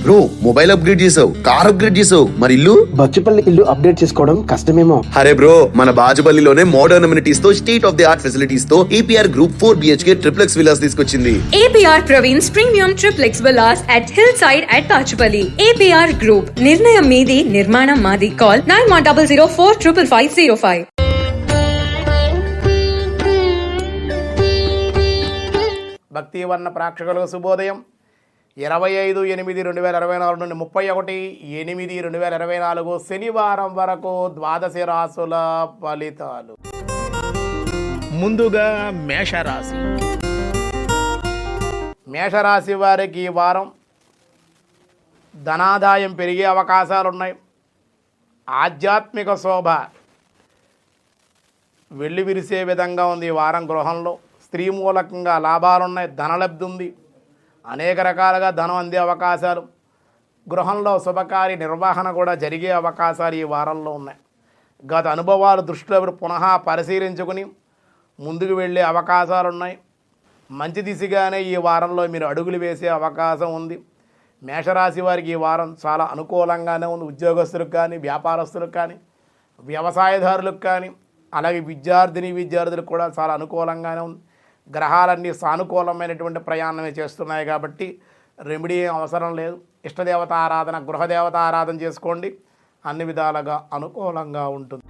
Bro mobile upgrade చేసావు, car upgrade చేసావు, మరి ఇల్లు? బచ్చుపల్లి ఇల్లు అప్డేట్ చేసుకోవడం కష్టమేమో. అరే బ్రో, మన బాజుపల్లిలోనే మోడర్న్ అమ్యూనిటీస్ తో, state of the art facilities తో APR Group 4 BHK triplex villas తీసుకొచ్చింది. APR Praveen's Premium Triplex Villas at Hillside at Bachupalli. APR Group, నిర్ణయం మీది, నిర్మాణం మాది. Call 9100455505. భక్తివర్ణ ప్రేక్షకులకు శుభోదయం. 25/8/2024 నుండి 31/8/2024 శనివారం వరకు ద్వాదశ రాశుల ఫలితాలు. ముందుగా మేషరాశి. మేషరాశి వారికి ఈ వారం ధనాదాయం పెరిగే అవకాశాలున్నాయి. ఆధ్యాత్మిక శోభ వెళ్ళి విరిసే విధంగా ఉంది. ఈ వారం గృహంలో స్త్రీ మూలకంగా లాభాలున్నాయి. ధనలబ్ధి ఉంది. అనేక రకాలుగా ధనం అందే అవకాశాలు, గృహంలో శుభకార్య నిర్వహణ కూడా జరిగే అవకాశాలు ఈ వారంలో ఉన్నాయి. గత అనుభవాలు దృష్టిలో పునః పరిశీలించుకుని ముందుకు వెళ్ళే అవకాశాలు ఉన్నాయి. మంచి దిశగానే ఈ వారంలో మీరు అడుగులు వేసే అవకాశం ఉంది. మేషరాశి వారికి ఈ వారం చాలా అనుకూలంగానే ఉంది. ఉద్యోగస్తులకు కానీ, వ్యాపారస్తులకు కానీ, వ్యవసాయదారులకు కానీ, అలాగే విద్యార్థులకు కూడా చాలా అనుకూలంగానే ఉంది. గ్రహాలన్నీ సానుకూలమైనటువంటి ప్రయాణమే చేస్తున్నాయి కాబట్టి రెమెడీ అవసరం లేదు. ఇష్టదేవత ఆరాధన, గృహదేవత ఆరాధన చేసుకోండి, అన్ని విధాలుగా అనుకూలంగా ఉంటుంది.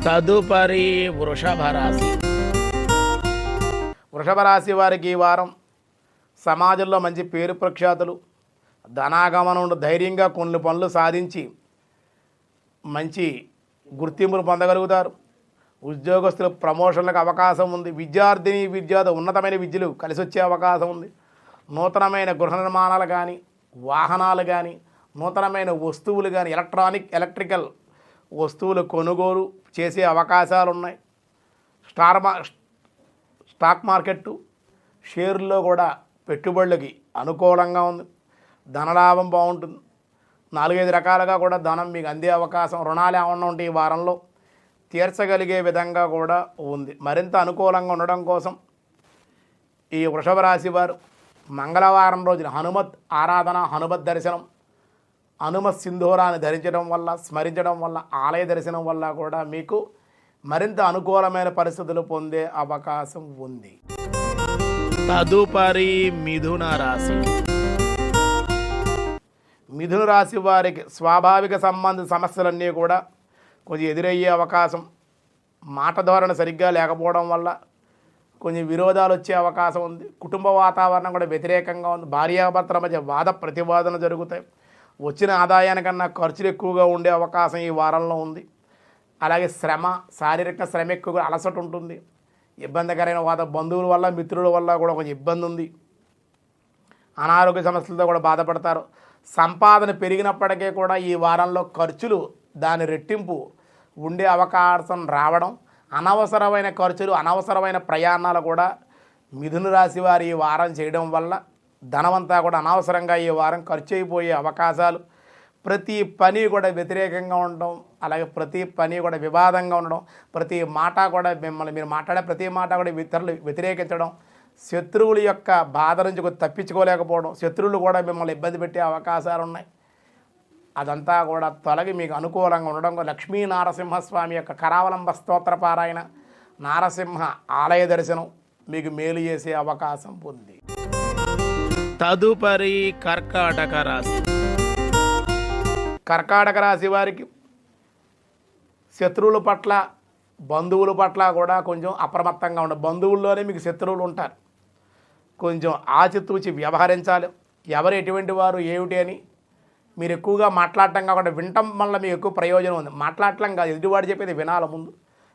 తదుపరి వృషభ రాశి. వృషభ రాశి వారికి ఈ వారం సమాజంలో మంచి పేరు ప్రఖ్యాతులు, ధనాగమనం, ధైర్యంగా కొన్ని పనులు సాధించి మంచి గుర్తింపును పొందగలుగుతారు. ఉద్యోగస్తులకు ప్రమోషన్లకు అవకాశం ఉంది. విద్యార్థి ఉన్నతమైన విద్యలు కలిసి వచ్చే అవకాశం ఉంది. నూతనమైన గృహ నిర్మాణాలు కానీ, వాహనాలు కానీ, నూతనమైన వస్తువులు కానీ, ఎలక్ట్రికల్ వస్తువులు కొనుగోలు చేసే అవకాశాలు ఉన్నాయి. స్టాక్ మార్కెట్టు, షేర్లో కూడా పెట్టుబడులకి అనుకూలంగా ఉంది. ధనలాభం బాగుంటుంది. 4-5 రకాలుగా కూడా ధనం మీకు అందే అవకాశం. రుణాలు ఏమన్నా ఉంటే ఈ వారంలో తీర్చగలిగే విధంగా కూడా ఉంది. మరింత అనుకూలంగా ఉండడం కోసం ఈ వృషభ రాశి వారు మంగళవారం రోజున హనుమత్ ఆరాధన, హనుమత్ దర్శనం, హనుమత్ సింధూరాన్ని ధరించడం వల్ల, స్మరించడం వల్ల, ఆలయ దర్శనం వల్ల కూడా మీకు మరింత అనుకూలమైన పరిస్థితులు పొందే అవకాశం ఉంది. తదుపరి మిథున రాశి. మిథున రాశి వారికి స్వాభావిక సంబంధ సమస్యలన్నీ కూడా కొంచెం ఎదురయ్యే అవకాశం. మాట ధోరణి సరిగ్గా లేకపోవడం వల్ల కొంచెం విరోధాలు వచ్చే అవకాశం ఉంది. కుటుంబ వాతావరణం కూడా వ్యతిరేకంగా ఉంది. భార్యాభర్తల మధ్య వాద ప్రతివాదన జరుగుతాయి. వచ్చిన ఆదాయానికన్నా ఖర్చులు ఎక్కువగా ఉండే అవకాశం ఈ వారంలో ఉంది. అలాగే శారీరక శ్రమ ఎక్కువగా, అలసట ఉంటుంది. ఇబ్బందికరమైన బంధువుల వల్ల, మిత్రుల వల్ల కూడా కొంచెం ఇబ్బంది ఉంది. అనారోగ్య సమస్యలతో కూడా బాధపడతారు. సంపాదన పెరిగినప్పటికీ కూడా ఈ వారంలో ఖర్చులు దాని రెట్టింపు ఉండే అవకాశం రావడం, అనవసరమైన ఖర్చులు, అనవసరమైన ప్రయాణాలు కూడా మిథున రాశి వారు ఈ వారం చేయడం వల్ల ధనమంతా కూడా అనవసరంగా ఈ వారం ఖర్చు అయిపోయే అవకాశాలు. ప్రతి పని కూడా వ్యతిరేకంగా ఉండడం, అలాగే ప్రతి పని కూడా వివాదంగా ఉండడం, ప్రతి మాట కూడా మీరు మాట్లాడే ప్రతి మాట కూడా ఇతరులు వ్యతిరేకించడం, శత్రువుల యొక్క బాధ నుంచి తప్పించుకోలేకపోవడం, శత్రువులు కూడా మిమ్మల్ని ఇబ్బంది పెట్టే అవకాశాలు ఉన్నాయి. అదంతా కూడా తొలగి మీకు అనుకూలంగా ఉండడం, లక్ష్మీ నారసింహస్వామి యొక్క కరావలంబ స్తోత్ర పారాయణ, నారసింహ ఆలయ దర్శనం మీకు మేలు చేసే అవకాశం ఉంది. తదుపరి కర్కాటక రాశి. కర్కాటక రాశి వారికి శత్రువుల పట్ల, బంధువుల పట్ల కూడా కొంచెం అప్రమత్తంగా ఉండాలి. బంధువుల్లోనే మీకు శత్రువులు ఉంటారు. కొంచెం ఆచితూచి వ్యవహరించాలి. ఎవరు ఎటువంటి వారు ఏమిటి అని మీరు ఎక్కువగా మాట్లాడటం కాకుండా వినటం వల్ల మీకు ఎక్కువ ప్రయోజనం ఉంది. మాట్లాడటం కాదు, ఎదుటివాడు చెప్పేది వినాలి. ముందు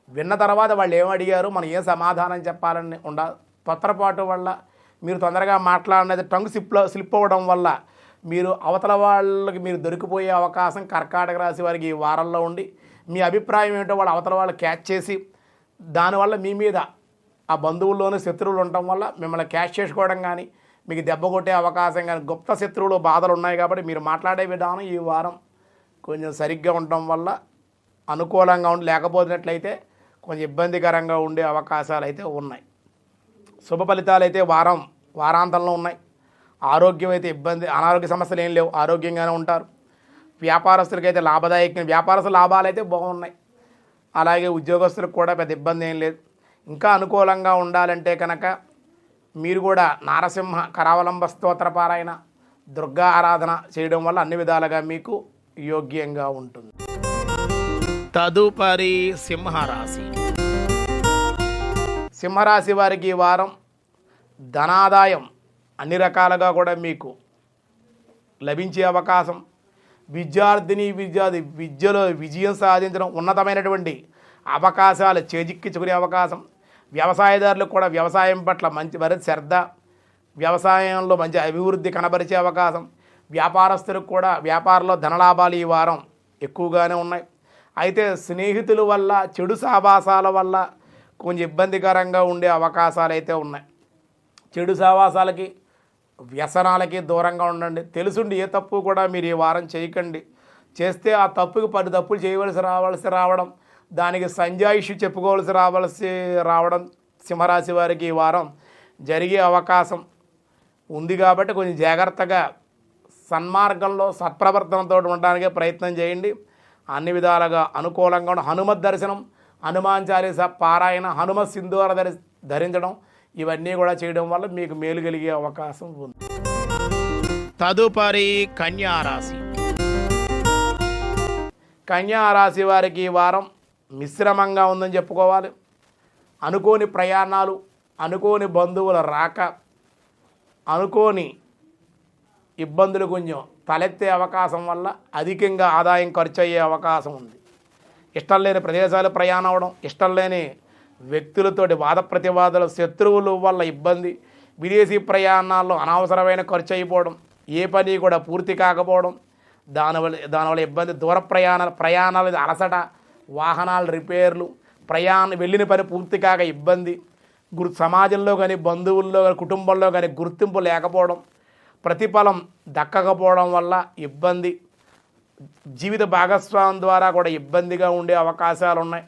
విన్న తర్వాత వాళ్ళు ఏం అడిగారు, మనం ఏం సమాధానం చెప్పాలని ఉండాలి. తొందరపాటు వల్ల మీరు తొందరగా మాట్లాడినది టంగ్ స్లిప్ అవ్వడం వల్ల మీరు అవతల వాళ్ళకి మీరు దొరికిపోయే అవకాశం కర్కాటక రాశి వారికి ఈ వారంలో ఉండి, మీ అభిప్రాయం ఏమిటో వాళ్ళు అవతల వాళ్ళు క్యాచ్ చేసి దానివల్ల మీ మీద ఆ బంధువుల్లోనే శత్రువులు ఉండటం వల్ల మిమ్మల్ని క్యాచ్ చేసుకోవడం కానీ, మీకు దెబ్బ కొట్టే అవకాశం కానీ, గుప్త శత్రువులు బాధలు ఉన్నాయి. కాబట్టి మీరు మాట్లాడే విధానం ఈ వారం కొంచెం సరిగ్గా ఉండటం వల్ల అనుకూలంగా ఉండి, లేకపోతున్నట్లయితే కొంచెం ఇబ్బందికరంగా ఉండే అవకాశాలు అయితే ఉన్నాయి. శుభ ఫలితాలు అయితే వారాంతంలో ఉన్నాయి. ఆరోగ్యం అయితే ఇబ్బంది, అనారోగ్య సమస్యలు ఏం లేవు, ఆరోగ్యంగానే ఉంటారు. వ్యాపారస్తులకైతే లాభదాయకం, వ్యాపారస్తుల లాభాలు అయితే బాగున్నాయి. అలాగే ఉద్యోగస్తులకు కూడా పెద్ద ఇబ్బంది ఏం లేదు. ఇంకా అనుకూలంగా ఉండాలంటే కనుక మీరు కూడా నారసింహ కరావలంబ స్తోత్ర పారాయణ, దుర్గా ఆరాధన చేయడం వల్ల అన్ని విధాలుగా మీకు యోగ్యంగా ఉంటుంది. తదుపరి సింహరాశి. సింహరాశి వారికి ఈ వారం ధనాదాయం అన్ని రకాలుగా కూడా మీకు లభించే అవకాశం, విద్యార్థిని విద్యార్థి విద్యలో విజయం సాధించడం, ఉన్నతమైనటువంటి అవకాశాలు చేజిక్కించుకునే అవకాశం, వ్యవసాయదారులకు కూడా వ్యవసాయం పట్ల మరింత శ్రద్ధ, వ్యవసాయంలో మంచి అభివృద్ధి కనబరిచే అవకాశం, వ్యాపారస్తులకు కూడా వ్యాపారంలో ధనలాభాలు ఈ వారం ఎక్కువగానే ఉన్నాయి. అయితే స్నేహితుల వల్ల, చెడు సావాసాల వల్ల కొంచెం ఇబ్బందికరంగా ఉండే అవకాశాలు అయితే ఉన్నాయి. చెడు సావాసాలకి, వ్యసనాలకి దూరంగా ఉండండి. తెలుసుండి ఏ తప్పు కూడా మీరు ఈ వారం చేయకండి. చేస్తే ఆ తప్పుకి 10 తప్పులు చేయవలసి రావడం, దానికి సంజాయిషి చెప్పుకోవలసి రావడం సింహరాశి వారికి ఈ వారం జరిగే అవకాశం ఉంది. కాబట్టి కొంచెం జాగ్రత్తగా సన్మార్గంలో సత్ప్రవర్తనతో ఉండడానికే ప్రయత్నం చేయండి. అన్ని విధాలుగా అనుకూలంగా ఉన్న హనుమత్ దర్శనం, హనుమాన్ చాలీస పారాయణ, హనుమత్ సింధూర ధరించడం, ఇవన్నీ కూడా చేయడం వల్ల మీకు మేలు కలిగే అవకాశం ఉంది. తదుపరి కన్యారాశి. కన్యారాశి వారికి ఈ వారం మిశ్రమంగా ఉందని చెప్పుకోవాలి. అనుకోని ప్రయాణాలు, అనుకోని బంధువుల రాక, అనుకోని ఇబ్బందులు కొంచెం తలెత్తే అవకాశం వల్ల అధికంగా ఆదాయం ఖర్చు అయ్యే అవకాశం ఉంది. ఇష్టం లేని ప్రదేశాలు ప్రయాణం అవడం, ఇష్టం లేని వ్యక్తులతోటి వాద ప్రతివాదాలు, శత్రువుల వల్ల ఇబ్బంది, విదేశీ ప్రయాణాల్లో అనవసరమైన ఖర్చు అయిపోవడం, ఏ పని కూడా పూర్తి కాకపోవడం, దానివల్ల ఇబ్బంది, దూర ప్రయాణాలు అలసట, వాహనాల రిపేర్లు, వెళ్ళిన పని పూర్తి కాక ఇబ్బంది, సమాజంలో కానీ, బంధువుల్లో కానీ, కుటుంబంలో కానీ గుర్తింపు లేకపోవడం, ప్రతిఫలం దక్కకపోవడం వల్ల ఇబ్బంది, జీవిత భాగస్వామ్యం ద్వారా కూడా ఇబ్బందిగా ఉండే అవకాశాలు ఉన్నాయి.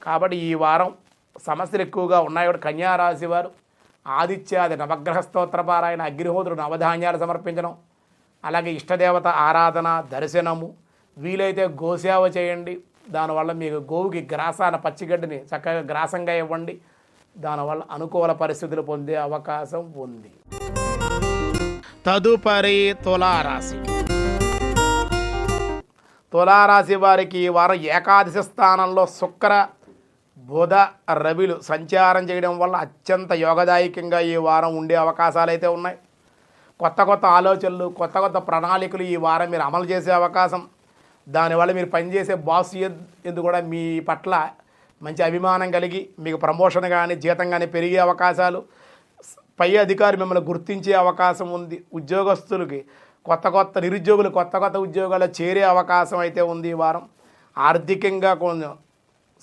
కాబట్టి ఈ వారం సమస్యలు ఎక్కువగా ఉన్నాయి. కూడా కన్యారాశి వారు ఆదిత్యాది నవగ్రహ స్తోత్ర పారాయణ, అగ్నిహోత్రుడు నవధాన్యాలు సమర్పించడం, అలాగే ఇష్టదేవత ఆరాధన, దర్శనము, వీలైతే గోసేవ చేయండి. దానివల్ల మీకు గోవుకి గ్రాసాన పచ్చిగడ్డిని చక్కగా గ్రాసంగా ఇవ్వండి. దానివల్ల అనుకూల పరిస్థితులు పొందే అవకాశం ఉంది. తదుపరి తులారాశి. తులారాశి వారికి ఈ వారం ఏకాదశి స్థానంలో శుక్ర, బుధ, రవిలు సంచారం చేయడం వల్ల అత్యంత యోగదాయకంగా ఈ వారం ఉండే అవకాశాలు అయితే ఉన్నాయి. కొత్త కొత్త ఆలోచనలు, కొత్త కొత్త ప్రణాళికలు ఈ వారం మీరు అమలు చేసే అవకాశం, దానివల్ల మీరు పనిచేసే బాస్ ఎందుకు కూడా మీ పట్ల మంచి అభిమానం కలిగి మీకు ప్రమోషన్ కానీ జీతం కానీ పెరిగే అవకాశాలు, పై అధికారి మిమ్మల్ని గుర్తించే అవకాశం ఉంది. ఉద్యోగస్తులకి నిరుద్యోగులు కొత్త కొత్త ఉద్యోగాల్లో చేరే అవకాశం అయితే ఉంది. ఈ వారం ఆర్థికంగా కొంచెం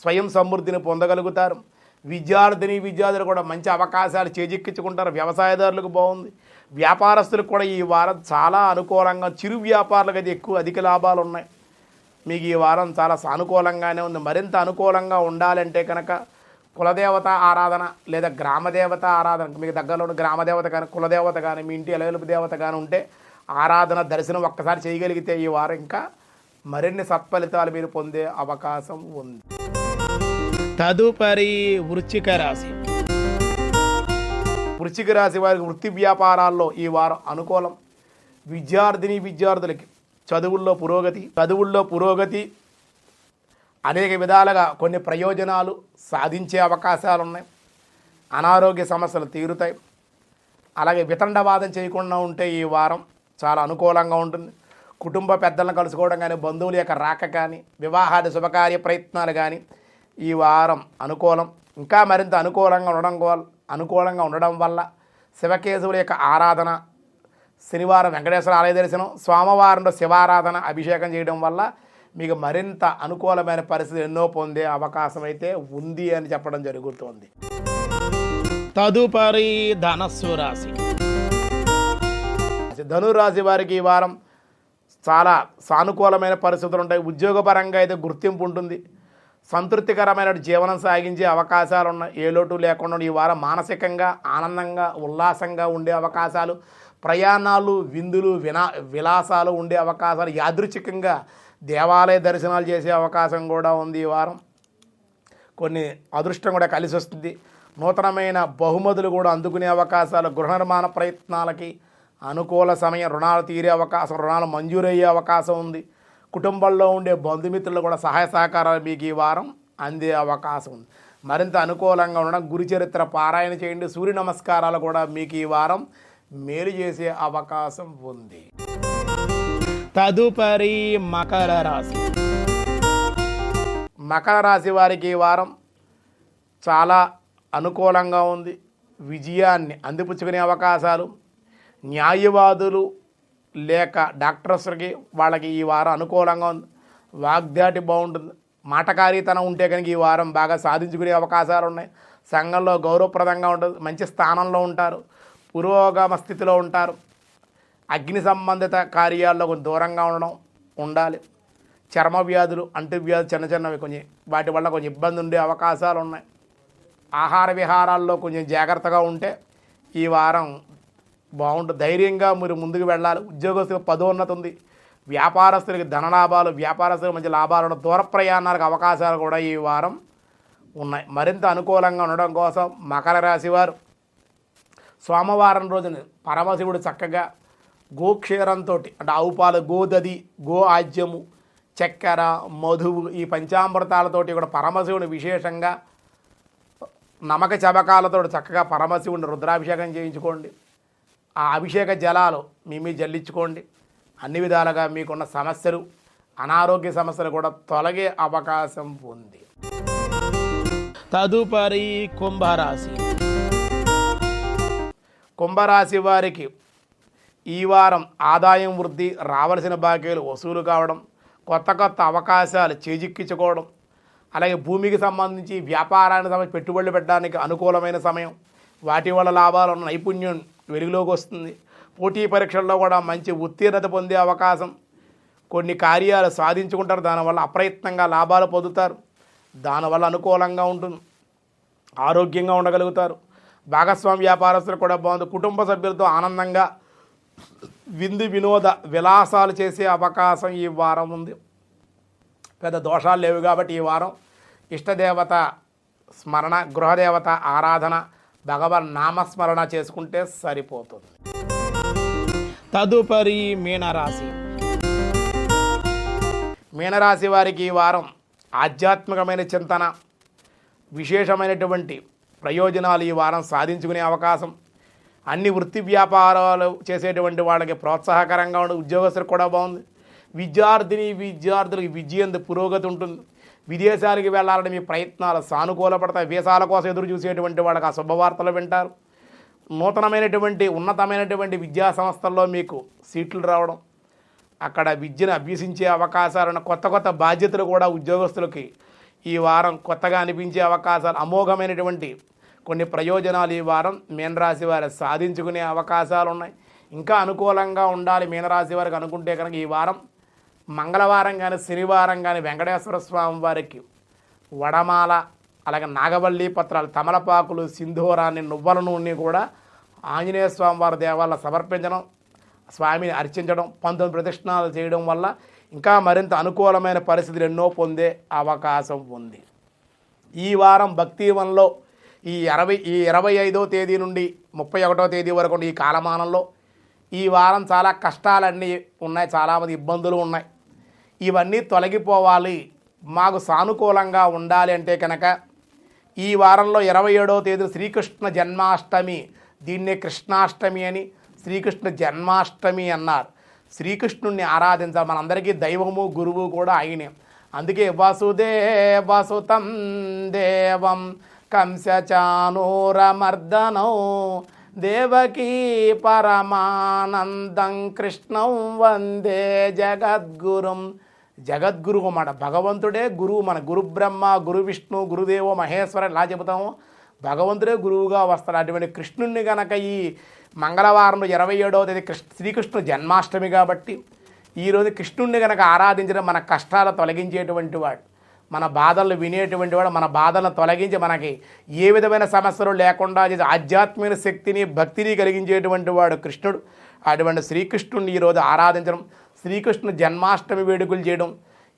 స్వయం సమృద్ధిని పొందగలుగుతారు. విద్యార్థులు కూడా మంచి అవకాశాలు చేజిక్కించుకుంటారు. వ్యవసాయదారులకు బాగుంది. వ్యాపారస్తులకు కూడా ఈ వారం చాలా అనుకూలంగా, చిరు వ్యాపారులకు అయితే అధిక లాభాలు ఉన్నాయి. మీకు ఈ వారం చాలా సానుకూలంగానే ఉంది. మరింత అనుకూలంగా ఉండాలంటే కనుక కులదేవత ఆరాధన లేదా గ్రామదేవత ఆరాధన, మీకు దగ్గరలో ఉన్న గ్రామదేవత కానీ కులదేవత కానీ మీ ఇంటి ఎలవెలుపు దేవత కానీ ఉంటే ఆరాధన దర్శనం ఒక్కసారి చేయగలిగితే ఈ వారం ఇంకా మరిన్ని సత్ఫలితాలు మీరు పొందే అవకాశం ఉంది. తదుపరి వృశ్చిక రాశి. వృశ్చిక రాశి వారికి వృత్తి వ్యాపారాల్లో ఈ వారం అనుకూలం. విద్యార్థులకి చదువుల్లో పురోగతి, అనేక విధాలుగా కొన్ని ప్రయోజనాలు సాధించే అవకాశాలు ఉన్నాయి. అనారోగ్య సమస్యలు తీరుతాయి. అలాగే వితండవాదం చేయకుండా ఉంటే ఈ వారం చాలా అనుకూలంగా ఉంటుంది. కుటుంబ పెద్దలను కలుసుకోవడం కానీ, బంధువుల యొక్క రాక కానీ, వివాహాది శుభకార్య ప్రయత్నాలు కానీ ఈ వారం అనుకూలం. ఇంకా మరింత అనుకూలంగా ఉండడం వల్ల శివకేశవుల యొక్క ఆరాధన, శనివారం వెంకటేశ్వర ఆలయ దర్శనం, సోమవారంలో శివారాధన, అభిషేకం చేయడం వల్ల మీకు మరింత అనుకూలమైన పరిస్థితి ఎన్నో పొందే అవకాశం అయితే ఉంది అని చెప్పడం జరుగుతోంది. తదుపరి ధనస్సు రాశి. ధనురాశి వారికి ఈ వారం చాలా సానుకూలమైన పరిస్థితులు ఉంటాయి. ఉద్యోగపరంగా అయితే గుర్తింపు ఉంటుంది. సంతృప్తికరమైన జీవనం సాగించే అవకాశాలు ఉన్నాయి. ఏ లోటు లేకుండా ఈ వారం మానసికంగా ఆనందంగా ఉల్లాసంగా ఉండే అవకాశాలు, ప్రయాణాలు, విందులు, విలాసాలు ఉండే అవకాశాలు, యాదృచ్ఛికంగా దేవాలయ దర్శనాలు చేసే అవకాశం కూడా ఉంది ఈ వారం. కొన్ని అదృష్టం కూడా కలిసి వస్తుంది. నూతనమైన బహుమతులు కూడా అందుకునే అవకాశాలు, గృహ నిర్మాణ ప్రయత్నాలకి అనుకూల సమయం, రుణాలు తీరే అవకాశం, రుణాలు మంజూరయ్యే అవకాశం ఉంది. కుటుంబంలో ఉండే బంధుమిత్రులు కూడా సహాయ సహకారాలు మీకు ఈ వారం అందే అవకాశం ఉంది. మరింత అనుకూలంగా ఉండడం, గురుచరిత్ర పారాయణ చేయండి. సూర్య నమస్కారాలు కూడా మీకు ఈ వారం మేలు చేసే అవకాశం ఉంది. తదుపరి మకర రాశి. మకర రాశి వారికి ఈ వారం చాలా అనుకూలంగా ఉంది. విజయాన్ని అందిపుచ్చుకునే అవకాశాలు, న్యాయవాదులు లేక డాక్టర్స్కి వాళ్ళకి ఈ వారం అనుకూలంగా ఉంది. వాగ్దాటి బాగుంటుంది. మాటకారీతనం ఉంటే కనుక ఈ వారం బాగా సాధించుకునే అవకాశాలు ఉన్నాయి. సంఘంలో గౌరవప్రదంగా ఉంటుంది. మంచి స్థానంలో ఉంటారు. పురోగమ స్థితిలో ఉంటారు. అగ్ని సంబంధిత కార్యాల్లో కొంచెం దూరంగా ఉండాలి. చర్మ వ్యాధులు, అంటువ్యాధులు చిన్న చిన్నవి కొంచెం వాటి వల్ల కొంచెం ఇబ్బంది ఉండే అవకాశాలు ఉన్నాయి. ఆహార విహారాల్లో కొంచెం జాగ్రత్తగా ఉంటే ఈ వారం బాగుంటుంది. ధైర్యంగా మీరు ముందుకు వెళ్ళాలి. ఉద్యోగస్తులకు పదోన్నతి ఉంది. వ్యాపారస్తులకి ధనలాభాలు, వ్యాపారస్తులకు మంచి లాభాలు ఉన్న దూర ప్రయాణాలకు అవకాశాలు కూడా ఈ వారం ఉన్నాయి. మరింత అనుకూలంగా ఉండడం కోసం మకర రాశి వారు సోమవారం రోజున పరమశివుడు చక్కగా గోక్షీరంతో, అంటే ఆవు పాలు, గోదది, గో ఆజ్యము, చక్కెర, మధువు, ఈ పంచామృతాలతోటి కూడా పరమశివుని విశేషంగా నమక చబకాలతో చక్కగా పరమశివుని రుద్రాభిషేకం చేయించుకోండి. ఆ అభిషేక జలాలు మీ మీద జల్లించుకోండి. అన్ని విధాలుగా మీకున్న సమస్యలు, అనారోగ్య సమస్యలు కూడా తొలగే అవకాశం ఉంది. తదుపరి కుంభరాశి. కుంభరాశి వారికి ఈ వారం ఆదాయం వృద్ధి, రావాల్సిన బాకీలు వసూలు కావడం, కొత్త కొత్త అవకాశాలు చేజిక్కించుకోవడం, అలాగే భూమికి సంబంధించి వ్యాపారానికి సంబంధించి పెట్టుబడులు పెట్టడానికి అనుకూలమైన సమయం. వాటి వల్ల లాభాలు ఉన్న నైపుణ్యం వెలుగులోకి వస్తుంది. పోటీ పరీక్షల్లో కూడా మంచి ఉత్తీర్ణత పొందే అవకాశం. కొన్ని కార్యాలు సాధించుకుంటారు. దానివల్ల అప్రయత్నంగా లాభాలు పొందుతారు. దానివల్ల అనుకూలంగా ఉంటుంది. ఆరోగ్యంగా ఉండగలుగుతారు. భాగస్వామి వ్యాపారస్తులు కూడా బాగుంది. కుటుంబ సభ్యులతో ఆనందంగా విందు వినోద విలాసాలు చేసే అవకాశం ఈ వారం ఉంది. పెద్ద దోషాలు లేవు కాబట్టి ఈ వారం ఇష్టదేవత స్మరణ, గృహదేవత ఆరాధన, భగవన్ నామస్మరణ చేసుకుంటే సరిపోతుంది. తదుపరి మీనరాశి. మీనరాశి వారికి ఈ వారం ఆధ్యాత్మికమైన చింతన, విశేషమైనటువంటి ప్రయోజనాలు ఈ వారం సాధించుకునే అవకాశం. అన్ని వృత్తి వ్యాపారాలు చేసేటువంటి వాళ్ళకి ప్రోత్సాహకరంగా ఉంటుంది. ఉద్యోగస్తులకు కూడా బాగుంది. విద్యార్థులకి విద్య పురోగతి ఉంటుంది. విదేశాలకు వెళ్ళాలని మీ ప్రయత్నాలు సానుకూలపడతాయి. వీసాల కోసం ఎదురు చూసేటువంటి వాళ్ళకి ఆ శుభవార్తలు వింటారు. నూతనమైనటువంటి ఉన్నతమైనటువంటి విద్యా సంస్థల్లో మీకు సీట్లు రావడం, అక్కడ విద్యను అభ్యసించే అవకాశాలను, కొత్త కొత్త బాధ్యతలు కూడా ఉద్యోగస్తులకి ఈ వారం కొత్తగా అనిపించే అవకాశాలు, అమోఘమైనటువంటి కొన్ని ప్రయోజనాలు ఈ వారం మీనరాశి వారు సాధించుకునే అవకాశాలు ఉన్నాయి. ఇంకా అనుకూలంగా ఉండాలి మీనరాశి వారికి అనుకుంటే కనుక ఈ వారం మంగళవారం కానీ శనివారం కానీ వెంకటేశ్వర స్వామి వారికి వడమాల, అలాగే నాగవల్లి పత్రాలు, తమలపాకులు, సింధూరాన్ని, నువ్వుల నూనె కూడా ఆంజనేయ స్వామి వారి దేవాలయంలో సమర్పించడం, స్వామిని అర్చించడం, 19 ప్రదక్షిణాలు చేయడం వల్ల ఇంకా మరింత అనుకూలమైన పరిస్థితులు ఎన్నో పొందే అవకాశం ఉంది. ఈ వారం భక్తివనంలో ఈ 25వ తేదీ నుండి 31వ తేదీ వరకు ఈ కాలమానంలో ఈ వారం చాలా కష్టాలన్నీ ఉన్నాయి. చాలామంది ఇబ్బందులు ఉన్నాయి. ఇవన్నీ తొలగిపోవాలి, మాకు సానుకూలంగా ఉండాలి అంటే కనుక ఈ వారంలో 27వ తేదీ శ్రీకృష్ణ జన్మాష్టమి, దీన్నే కృష్ణాష్టమి అని, శ్రీకృష్ణ జన్మాష్టమి అన్నారు. శ్రీకృష్ణుణ్ణి ఆరాధించాలి. మనందరికీ దైవము గురువు కూడా ఆయనే. అందుకే వసుదేవసుతం దేవం కంసచానూరమర్దనం దేవకీ పరమానందం కృష్ణం వందే జగద్గురుం. జగద్గురువు మన భగవంతుడే గురువు. మన గురు బ్రహ్మ, గురు విష్ణు, గురుదేవో మహేశ్వర ఎలా చెబుతాము, భగవంతుడే గురువుగా వస్తాడు. అటువంటి కృష్ణుణ్ణి కనుక ఈ మంగళవారంలో 27వ తేదీ శ్రీకృష్ణ జన్మాష్టమి కాబట్టి ఈరోజు కృష్ణుణ్ణి కనుక ఆరాధించడం మన కష్టాలు తొలగించేటువంటి వాడు, మన బాధలు వినేటువంటి వాడు, మన బాధలను తొలగించి మనకి ఏ విధమైన సమస్యలు లేకుండా చేసి ఆధ్యాత్మిక శక్తిని, భక్తిని కలిగించేటువంటి వాడు కృష్ణుడు. అటువంటి శ్రీకృష్ణుడిని ఈరోజు ఆరాధించడం, శ్రీకృష్ణుని జన్మాష్టమి వేడుకలు చేయడం,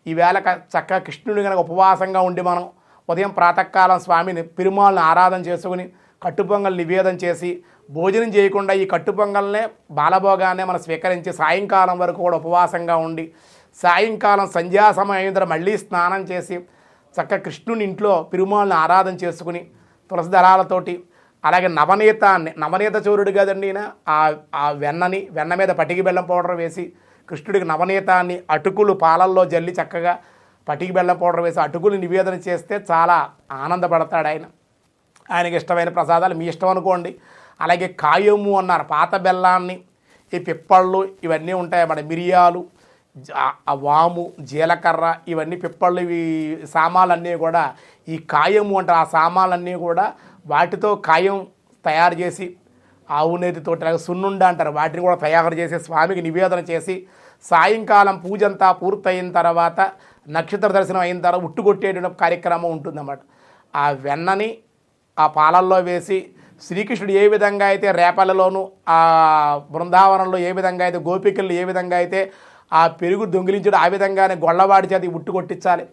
ఈవేళ చక్కగా కృష్ణుడి కనుక ఉపవాసంగా ఉండి మనం ఉదయం ప్రాతకాలం స్వామిని పెరుమాళ్ళని ఆరాధన చేసుకుని కట్టుపొంగల్ నివేదన చేసి భోజనం చేయకుండా ఈ కట్టుపొంగల్నే బాలభోగానే మనం స్వీకరించి సాయంకాలం వరకు కూడా ఉపవాసంగా ఉండి సాయంకాలం సంధ్యా సమయం మళ్ళీ స్నానం చేసి చక్కగా కృష్ణుని ఇంట్లో పెరుమాళ్ళని ఆరాధన చేసుకుని తులసి దళాలతోటి అలాగే నవనీత చోరుడు కదండి ఈయన, ఆ వెన్న మీద పటికి బెల్లం పౌడర్ వేసి కృష్ణుడికి నవనీతాన్ని అటుకులు పాలల్లో జల్లి చక్కగా పటికి బెల్లం పౌడర్ వేసి అటుకులు నివేదన చేస్తే చాలా ఆనందపడతాడు ఆయన. ఆయనకి ఇష్టమైన ప్రసాదాలు మీ ఇష్టం అనుకోండి. అలాగే కాయము అన్నారు, పాత బెల్లాన్ని, ఈ పిప్పళ్ళు ఇవన్నీ ఉంటాయి మన మిరియాలు, వాము, జీలకర్ర ఇవన్నీ పిప్పళ్ళు, ఇవి సామాన్లన్నీ కూడా ఈ కాయము అంటారు. ఆ సామాన్లన్నీ కూడా వాటితో కాయం తయారు చేసి ఆవు నేతితో సున్నుండ అంటారు, వాటిని కూడా తయారు చేసి స్వామికి నివేదన చేసి సాయంకాలం పూజ అంతా పూర్తయిన తర్వాత నక్షత్ర దర్శనం అయిన తర్వాత ఉట్టుకొట్టేటువంటి కార్యక్రమం ఉంటుందన్నమాట. ఆ వెన్నని ఆ పాలల్లో వేసి శ్రీకృష్ణుడు ఏ విధంగా అయితే రేపలలోనూ ఆ బృందావనంలో ఏ విధంగా అయితే గోపికలు ఏ విధంగా అయితే ఆ పెరుగు దొంగిలించడు ఆ విధంగానే గొల్లవాడి చేతి ఉట్టు కొట్టించాలి,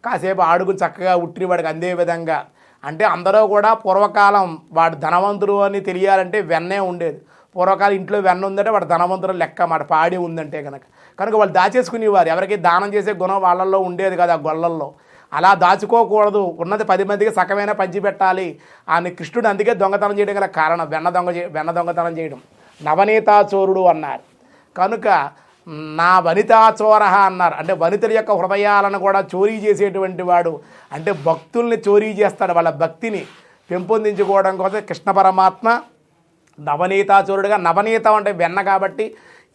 కాసేపు ఆడుకుని చక్కగా ఉట్టిన వాడికి అందే విధంగా. అంటే అందరూ కూడా పూర్వకాలం వాడు ధనవంతుడు అని తెలియాలంటే వెన్నే ఉండేది. పూర్వకాలం ఇంట్లో వెన్న ఉందంటే వాడు ధనవంతుడు లెక్క మాట, పాడి ఉందంటే కనుక వాళ్ళు దాచేసుకునేవారు. ఎవరికి దానం చేసే గుణం వాళ్ళల్లో ఉండేది కదా ఆ గొల్లల్లో. అలా దాచుకోకూడదు, ఉన్నది 10 మందికి సకమైన పంచి పెట్టాలి అని కృష్ణుడు అందుకే దొంగతనం చేయడం గల కారణం వెన్న దొంగతనం చేయడం. నవనీతాచోరుడు అన్నారు కనుక నా వనితాచోర అన్నారు. అంటే వనితల యొక్క హృదయాలను కూడా చోరీ చేసేటువంటి వాడు, అంటే భక్తుల్ని చోరీ చేస్తాడు. వాళ్ళ భక్తిని పెంపొందించుకోవడం కోసం కృష్ణ పరమాత్మ నవనీతాచోరుడుగా, నవనీతం అంటే వెన్న కాబట్టి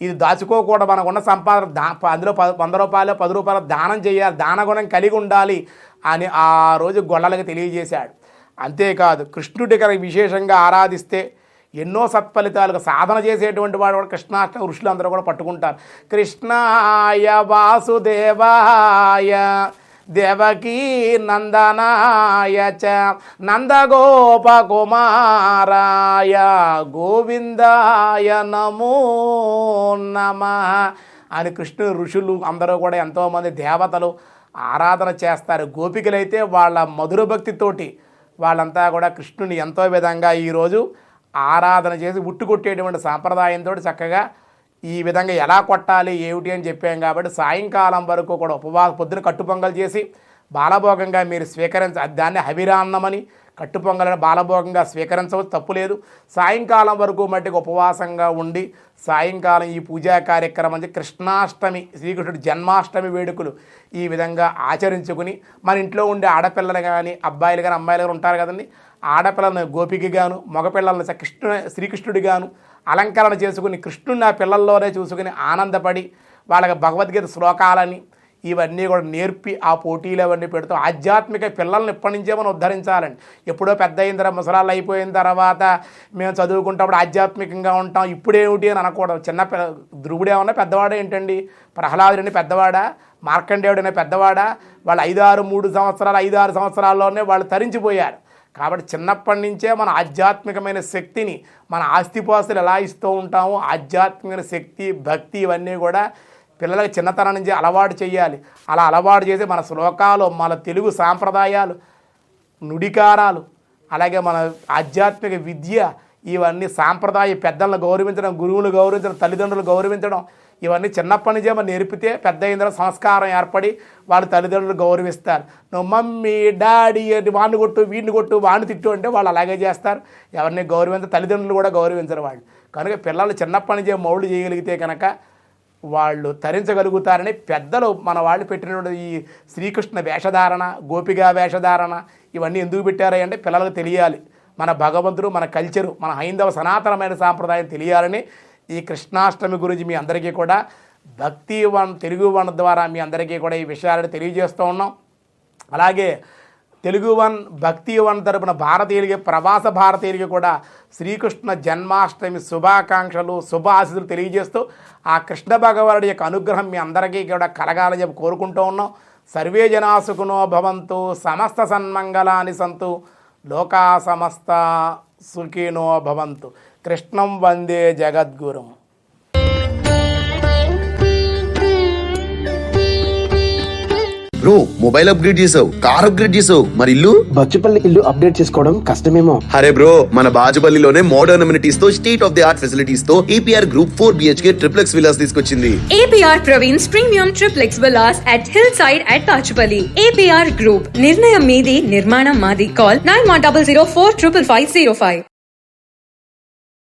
ఇది దాచుకోకూడదు. మనకున్న సంపాదన అందులో 100 రూపాయలు 10 రూపాయలు దానం చేయాలి, దానగుణం కలిగి ఉండాలి అని ఆ రోజు గొల్లలకు తెలియజేశాడు. అంతేకాదు కృష్ణుడి కనుక విశేషంగా ఆరాధిస్తే ఎన్నో సత్ఫలితాలకు సాధన చేసేటువంటి వాడు కూడా కృష్ణాష్టమి ఋషులు అందరూ కూడా పట్టుకుంటారు. కృష్ణాయ వాసుదేవాయ దేవకీ నందనాయ చ నందగోపకుమారాయ గోవిందాయ నమో నమః అని కృష్ణుడు ఋషులు అందరూ కూడా ఎంతోమంది దేవతలు ఆరాధన చేస్తారు. గోపికలైతే వాళ్ళ మధుర భక్తితోటి వాళ్ళంతా కూడా కృష్ణుని ఎంతో విధంగా ఈరోజు ఆరాధన చేసి ఉట్టుకొట్టేటువంటి సాంప్రదాయంతో చక్కగా ఈ విధంగా ఎలా కొట్టాలి ఏమిటి అని చెప్పాం. కాబట్టి సాయంకాలం వరకు కూడా పొద్దున కట్టుపొంగల్ చేసి బాలభోగంగా మీరు దాన్ని హవిరాన్నమని కట్టుపొంగలని బాలభోగంగా స్వీకరించవచ్చు, తప్పులేదు. సాయంకాలం వరకు మట్టికి ఉపవాసంగా ఉండి సాయంకాలం ఈ పూజా కార్యక్రమం కృష్ణాష్టమి శ్రీకృష్ణుడి జన్మాష్టమి వేడుకలు ఈ విధంగా ఆచరించుకుని మన ఇంట్లో ఉండే ఆడపిల్లలు కానీ అబ్బాయిలు కానీ అమ్మాయిలు కానీ ఉంటారు కదండి, ఆడపిల్లలను గోపికగాను మగపిల్లలను శ్రీకృష్ణుడిగాను అలంకరణ చేసుకుని కృష్ణుడిని ఆ పిల్లల్లోనే చూసుకుని ఆనందపడి వాళ్ళకి భగవద్గీత శ్లోకాలని ఇవన్నీ కూడా నేర్పి ఆ పోటీలు అవన్నీ పెడుతూ ఆధ్యాత్మిక పిల్లల్ని ఇప్పటి నుంచే మనం ఉద్ధరించాలండి. ఎప్పుడో పెద్ద అయిన తర్వాత ముసలాళ్ళు అయిపోయిన తర్వాత మేము చదువుకుంటప్పుడు ఆధ్యాత్మికంగా ఉంటాం ఇప్పుడేమిటి అని అనకూడదు. ధ్రువుడు ఏమన్నా పెద్దవాడా ఏంటండి, ప్రహ్లాదుడిని పెద్దవాడా, మార్కండేయుడనే పెద్దవాడా, వాళ్ళు 5-6 సంవత్సరాల్లోనే వాళ్ళు తరించిపోయారు. కాబట్టి చిన్నప్పటి నుంచే మన ఆధ్యాత్మికమైన శక్తిని మన ఆస్తిపాస్తులు ఎలా ఇస్తూ ఉంటామో ఆధ్యాత్మికమైన శక్తి భక్తి ఇవన్నీ కూడా పిల్లలకి చిన్నతనం నుంచి అలవాటు చేయాలి. అలా అలవాటు చేసి మన శ్లోకాలు మన తెలుగు సాంప్రదాయాలు నుడికారాలు అలాగే మన ఆధ్యాత్మిక విద్య ఇవన్నీ సాంప్రదాయ పెద్దలను గౌరవించడం, గురువులు గౌరవించడం, తల్లిదండ్రులు గౌరవించడం ఇవన్నీ చిన్నప్పటి నుంచే మనం నేర్పితే పెద్ద అయిన సంస్కారం ఏర్పడి వాళ్ళ తల్లిదండ్రులు గౌరవిస్తారు. నువ్వు మమ్మీ డాడీ అని వాడిని కొట్టు వీడిని కొట్టు వాడిని తిట్టు అంటే వాళ్ళు అలాగే చేస్తారు. ఎవరిని గౌరవించారు, తల్లిదండ్రులు కూడా గౌరవించరు వాళ్ళు. కనుక పిల్లలు చిన్నప్పటి నుంచే మౌళ్ళు చేయగలిగితే కనుక వాళ్ళు తరించగలుగుతారని పెద్దలు మన వాళ్ళు పెట్టినటువంటి ఈ శ్రీకృష్ణ వేషధారణ, గోపిగా వేషధారణ ఇవన్నీ ఎందుకు పెట్టారంటే పిల్లలకు తెలియాలి మన భగవంతుడు, మన కల్చరు, మన హైందవ సనాతనమైన సాంప్రదాయం తెలియాలని ఈ కృష్ణాష్టమి గురించి మీ అందరికీ కూడా తెలుగు వన్ ద్వారా మీ అందరికీ కూడా ఈ విషయాలను తెలియజేస్తూ ఉన్నాం. అలాగే తెలుగు వన్ భక్తి వన్ తరపున భారతీయులకి ప్రవాస భారతీయులకి కూడా శ్రీకృష్ణ జన్మాష్టమి శుభాకాంక్షలు శుభాశీస్సులు తెలియజేస్తూ ఆ కృష్ణ భగవానుడి యొక్క అనుగ్రహం మీ అందరికీ కూడా కలగాలని చెప్పి కోరుకుంటూ ఉన్నాం. సర్వే జనా సుఖినో భవంతు, సమస్త సన్మంగళాని సంతు, లోకా సమస్త సుఖినో భవంతు. కృష్ణం వందే జగద్గురుం. బ్రో మొబైల్ అప్గ్రేడ్ చేసావు, కార్ అప్గ్రేడ్ చేసావు, మరి ఇల్లు? బచ్చుపల్లి ఇల్లు అప్డేట్ చేసుకోవడం కష్టమేమో. అరే బ్రో, మన బాజుపల్లిలోనే మోడర్న్ అమ్యూనిటీస్ తో state of the art facilities తో APR group 4 BHK triplex villas తీసుకొచ్చింది. APR Praveen's premium triplex villas at Hillside at Pachupalli. APR Group. నిర్ణయం మీది, నిర్మాణం మాది. Call 9100 455 505.